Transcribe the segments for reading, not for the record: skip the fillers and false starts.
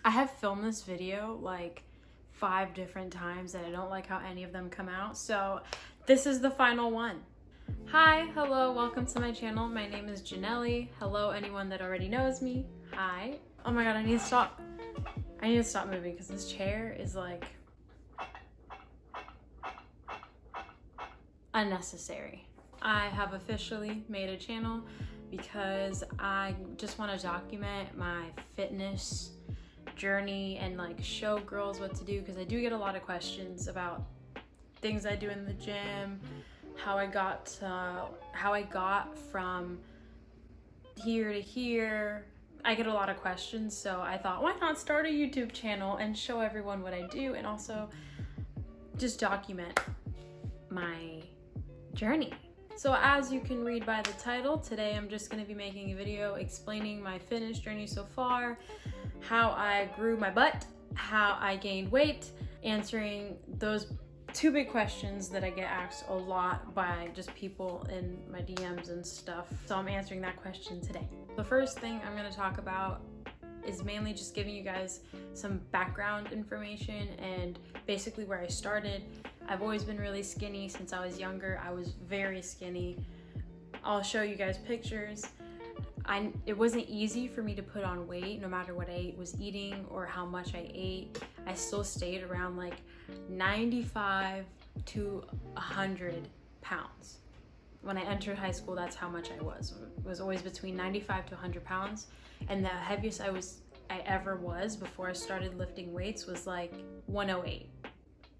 I have filmed this video like 5 different times and I don't like how any of them come out, so this is the final one. Hi, hello, welcome to my channel. My name is Joenely. Hello, anyone that already knows me. Hi. Oh my god, I need to stop moving because this chair is like unnecessary. I have officially made a channel because I just want to document my fitness journey and like show girls what to do, because I do get a lot of questions about things I do in the gym, how I got from here to here. I get a lot of questions, so I thought, why not start a YouTube channel and show everyone what I do and also just document my journey. So as you can read by the title, today I'm just going to be making a video explaining my fitness journey so far, how I grew my butt, how I gained weight, answering those 2 big questions that I get asked a lot by just people in my DMs and stuff. So I'm answering that question today. The first thing I'm going to talk about is mainly just giving you guys some background information and basically where I started. I've always been really skinny since I was younger. I was very skinny. I'll show you guys pictures. It wasn't easy for me to put on weight no matter what I was eating or how much I ate. I still stayed around like 95 to 100 pounds. When I entered high school, that's how much I was. It was always between 95 to 100 pounds. And the heaviest I ever was before I started lifting weights was like 108.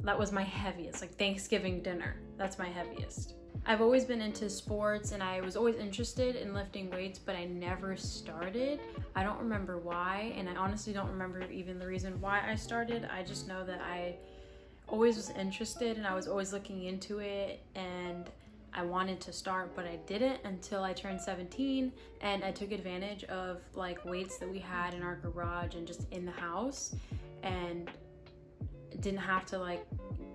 That was my heaviest, like Thanksgiving dinner. That's my heaviest. I've always been into sports and I was always interested in lifting weights, but I never started. I don't remember why, and I honestly don't remember even the reason why I started. I just know that I always was interested and I was always looking into it and I wanted to start, but I didn't until I turned 17 and I took advantage of like weights that we had in our garage and just in the house, and didn't have to like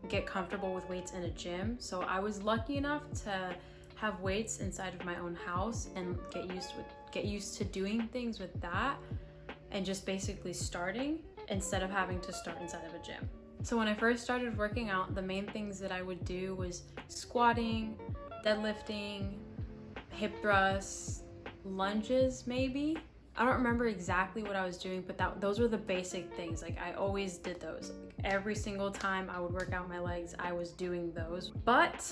get comfortable with weights in a gym. So I was lucky enough to have weights inside of my own house and get used to doing things with that and just basically starting instead of having to start inside of a gym. So when I first started working out, the main things that I would do was squatting, deadlifting, hip thrusts, lunges maybe. I don't remember exactly what I was doing, but those were the basic things. Like I always did those. Like, every single time I would work out my legs, I was doing those. But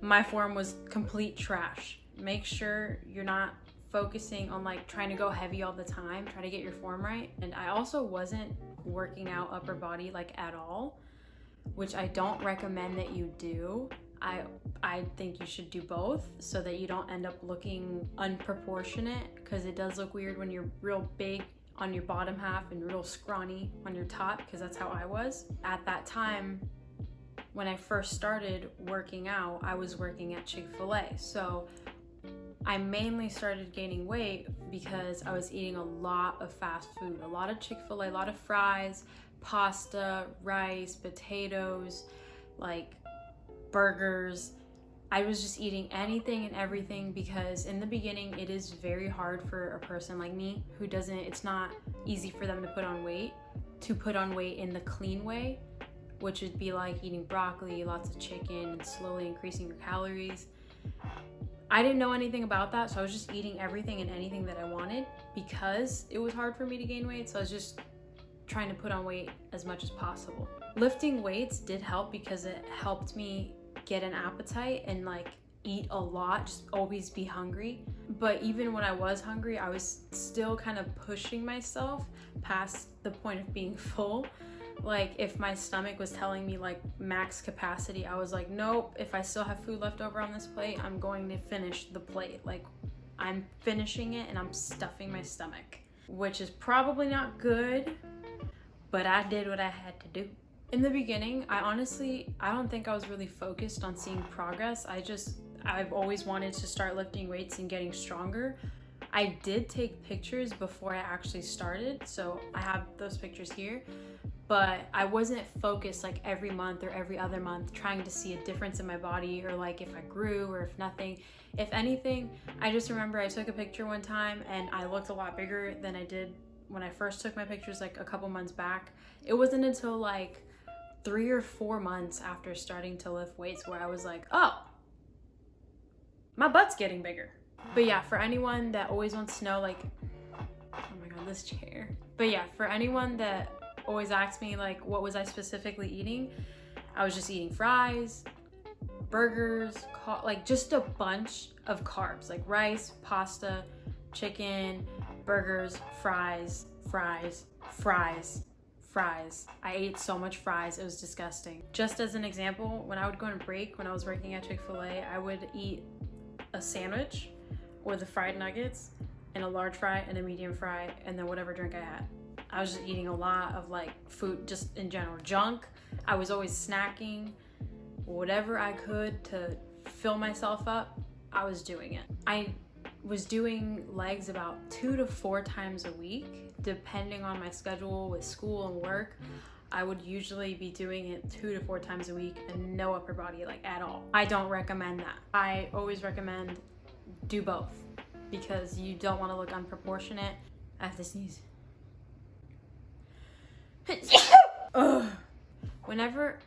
my form was complete trash. Make sure you're not focusing on like trying to go heavy all the time. Try to get your form right. And I also wasn't working out upper body like at all, which I don't recommend that you do. I think you should do both so that you don't end up looking unproportionate, because it does look weird when you're real big on your bottom half and real scrawny on your top, because that's how I was. At that time, when I first started working out, I was working at Chick-fil-A. So I mainly started gaining weight because I was eating a lot of fast food, a lot of Chick-fil-A, a lot of fries, pasta, rice, potatoes, like burgers. I was just eating anything and everything because in the beginning it is very hard for a person like me who it's not easy for them to put on weight in the clean way, which would be like eating broccoli, lots of chicken, and slowly increasing your calories. I didn't know anything about that, so I was just eating everything and anything that I wanted because it was hard for me to gain weight. So I was just trying to put on weight as much as possible. Lifting weights did help because it helped me get an appetite and like eat a lot, just always be hungry. But even when I was hungry, I was still kind of pushing myself past the point of being full. Like if my stomach was telling me like max capacity, I was like, nope, if I still have food left over on this plate, I'm going to finish the plate. Like I'm finishing it and I'm stuffing my stomach, which is probably not good, but I did what I had to do. In the beginning, I don't think I was really focused on seeing progress. I've always wanted to start lifting weights and getting stronger. I did take pictures before I actually started, so I have those pictures here, but I wasn't focused like every month or every other month trying to see a difference in my body or like if I grew or if nothing. If anything, I just remember I took a picture one time and I looked a lot bigger than I did when I first took my pictures like a couple months back, it wasn't until like 3 or 4 months after starting to lift weights where I was like, oh, my butt's getting bigger. But yeah, for anyone that always wants to know, like, oh my God, this chair. But yeah, for anyone that always asks me like, what was I specifically eating? I was just eating fries, burgers, like just a bunch of carbs, like rice, pasta, chicken, burgers, fries. I ate so much fries, it was disgusting. Just as an example, when I would go on a break, when I was working at Chick-fil-A, I would eat a sandwich or the fried nuggets and a large fry and a medium fry and then whatever drink I had. I was just eating a lot of like food, just in general, junk. I was always snacking, whatever I could to fill myself up, I was doing it. I was doing legs about 2 to 4 times a week, depending on my schedule with school and work. I would usually be doing it 2 to 4 times a week and no upper body like at all. I don't recommend that. I always recommend do both because you don't want to look unproportionate. I have to sneeze. Ugh. Whenever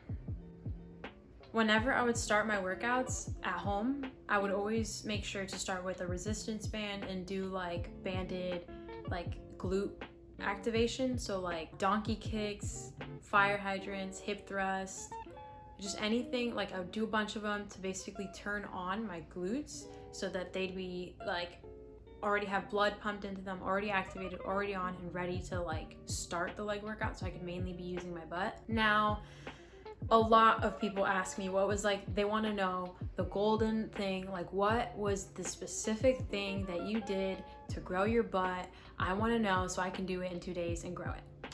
I would start my workouts at home, I would always make sure to start with a resistance band and do like banded like glute activation. So like donkey kicks, fire hydrants, hip thrusts, just anything. Like I would do a bunch of them to basically turn on my glutes so that they'd be like already have blood pumped into them, already activated, already on and ready to like start the leg workout, so I could mainly be using my butt. Now, a lot of people ask me what was like, they want to know the golden thing, like what was the specific thing that you did to grow your butt? I want to know so I can do it in 2 days and grow it.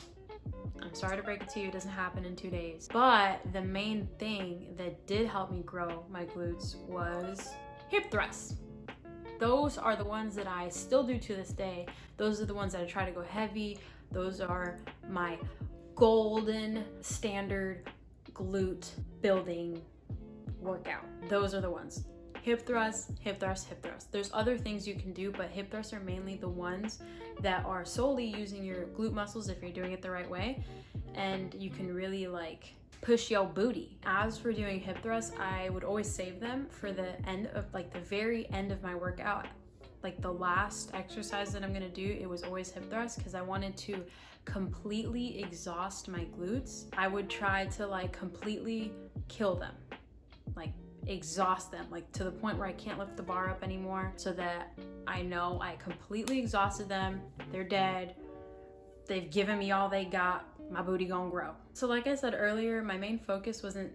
I'm sorry to break it to you, it doesn't happen in 2 days. But the main thing that did help me grow my glutes was hip thrusts. Those are the ones that I still do to this day. Those are the ones that I try to go heavy. Those are my golden standard glute building workout. Those are the ones. Hip thrusts, hip thrusts, hip thrusts. There's other things you can do, but hip thrusts are mainly the ones that are solely using your glute muscles if you're doing it the right way. And you can really like push your booty. As for doing hip thrusts, I would always save them for the end of like the very end of my workout. Like the last exercise that I'm gonna do, it was always hip thrusts because I wanted to completely exhaust my glutes. I would try to like completely kill them, like exhaust them, like to the point where I can't lift the bar up anymore, so that I know I completely exhausted them, they're dead, they've given me all they got, my booty gonna grow. So like I said earlier, my main focus wasn't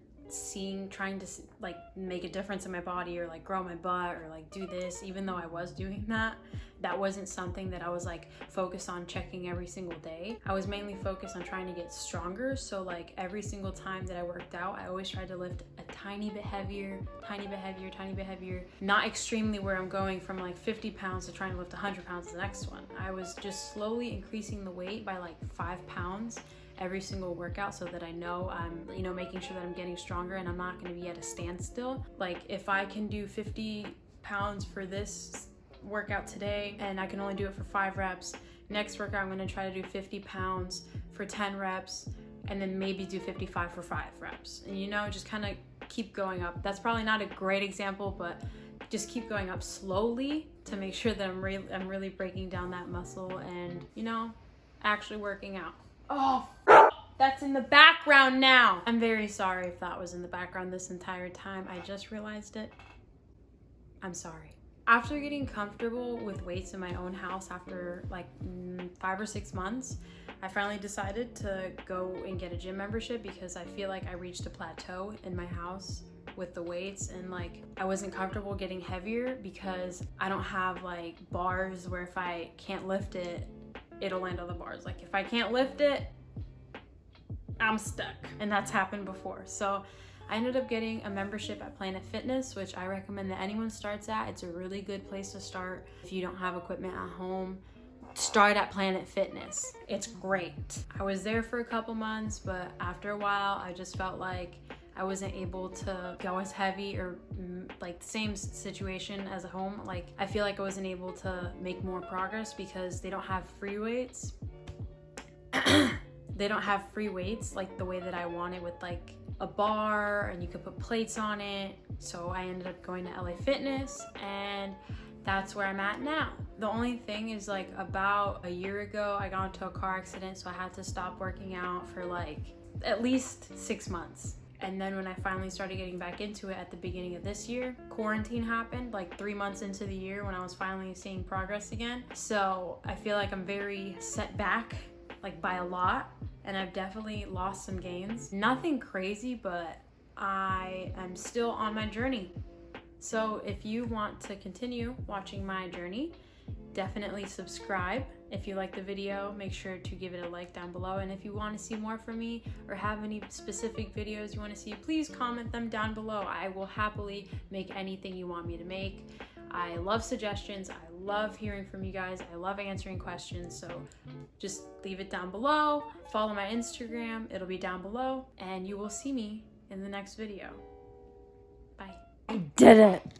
trying to like make a difference in my body or like grow my butt or like do this, even though I was doing that. That wasn't something that I was like focused on checking every single day. I was mainly focused on trying to get stronger. So like every single time that I worked out, I always tried to lift a tiny bit heavier, tiny bit heavier, tiny bit heavier. Not extremely where I'm going from like 50 pounds to trying to lift 100 pounds the next one. I was just slowly increasing the weight by like 5 pounds every single workout, so that I know I'm, making sure that I'm getting stronger and I'm not going to be at a standstill. Like if I can do 50 pounds for this workout today and I can only do it for 5 reps, next workout I'm going to try to do 50 pounds for 10 reps and then maybe do 55 for 5 reps. And just kind of keep going up. That's probably not a great example, but just keep going up slowly to make sure that I'm really breaking down that muscle and, actually working out. Oh, that's in the background now. I'm very sorry if that was in the background this entire time. I just realized it. I'm sorry. After getting comfortable with weights in my own house after like 5 or 6 months, I finally decided to go and get a gym membership because I feel like I reached a plateau in my house with the weights, and like I wasn't comfortable getting heavier because I don't have like bars where if I can't lift it, it'll land on the bars. Like if I can't lift it, I'm stuck, and that's happened before. So I ended up getting a membership at Planet Fitness, which I recommend that anyone starts at. It's a really good place to start. If you don't have equipment at home, start at Planet Fitness. It's great. I was there for a couple months, but after a while, I just felt like I wasn't able to go as heavy, or like the same situation as at home. Like I feel like I wasn't able to make more progress because they don't have free weights. they don't have free weights like the way that I want it, with like a bar and you could put plates on it. So I ended up going to LA Fitness, and that's where I'm at now. The only thing is, like, about a year ago, I got into a car accident, so I had to stop working out for like at least 6 months. And then when I finally started getting back into it at the beginning of this year, quarantine happened like 3 months into the year when I was finally seeing progress again. So I feel like I'm very set back, like by a lot, and I've definitely lost some gains. Nothing crazy, but I am still on my journey. So if you want to continue watching my journey, definitely subscribe. If you like the video, make sure to give it a like down below. And if you want to see more from me or have any specific videos you want to see, please comment them down below. I will happily make anything you want me to make. I love suggestions. I love hearing from you guys. I love answering questions. So just leave it down below. Follow my Instagram. It'll be down below. And you will see me in the next video. Bye. I did it.